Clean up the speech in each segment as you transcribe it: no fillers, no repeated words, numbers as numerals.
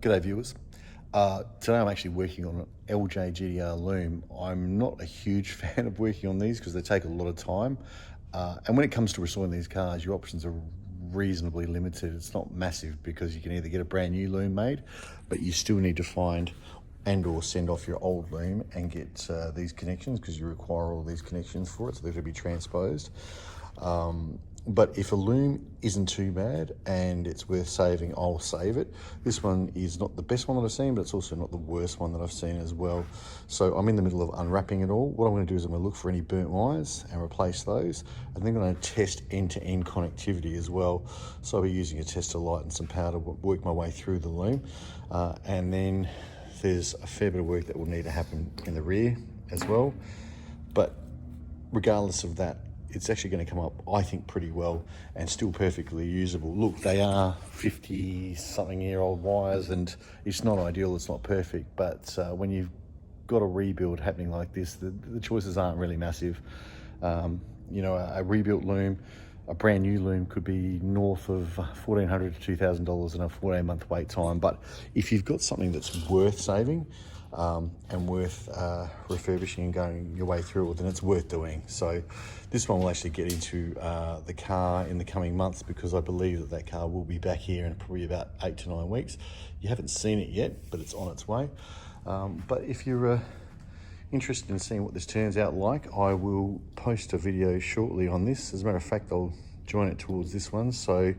G'day viewers. Today I'm actually working on an LJ GTR loom. I'm not a huge fan of working on these because they take a lot of time. And when it comes to restoring these cars, your options are reasonably limited. It's not massive because you can either get a brand new loom made, but you still need to find and or send off your old loom and get these connections because you require all these connections for it, so they're going to be transposed. But if a loom isn't too bad and it's worth saving, I'll save it. This one is not the best one that I've seen, but it's also not the worst one that I've seen as well. So I'm in the middle of unwrapping it all. What I'm going to do is I'm going to look for any burnt wires and replace those. And then I'm going to test end-to-end connectivity as well. So I'll be using a tester light and some powder, work my way through the loom. And then there's a fair bit of work that will need to happen in the rear as well. But regardless of that, it's actually going to come up, I think, pretty well and still perfectly usable. Look, they are 50-something-year-old wires and it's not ideal, it's not perfect, but when you've got a rebuild happening like this, the choices aren't really massive. You know, a rebuilt loom, a brand new loom could be north of $1,400 to $2,000 in a 14-month wait time. But if you've got something that's worth saving and worth refurbishing and going your way through it, then it's worth doing. So this one will actually get into the car in the coming months because I believe that car will be back here in probably about 8 to 9 weeks. You haven't seen it yet, but it's on its way. But if you're interested in seeing what this turns out like, I will post a video shortly on this. As a matter of fact, I'll join it towards this one. So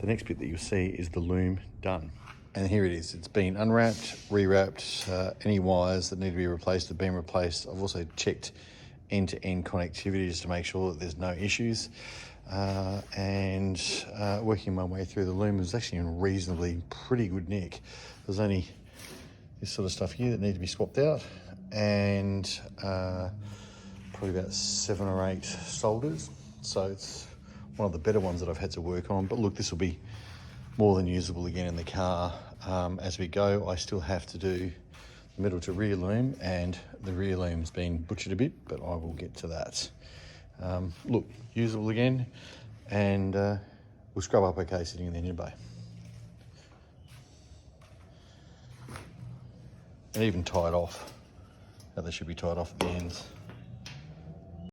the next bit that you'll see is the loom done. And here it is. It's been unwrapped, rewrapped. Any wires that need to be replaced have been replaced. I've also checked end-to-end connectivity just to make sure that there's no issues. And working my way through the loom was actually in reasonably pretty good nick. There's only this sort of stuff here that need to be swapped out, and probably about 7 or 8 solders. So it's one of the better ones that I've had to work on. But look, this will be more than usable again in the car as we go. I still have to do the middle to rear loom, and the rear loom's been butchered a bit, but I will get to that. Look, usable again, and we'll scrub up okay sitting in the engine bay. And even tied off, how they should be tied off at the ends.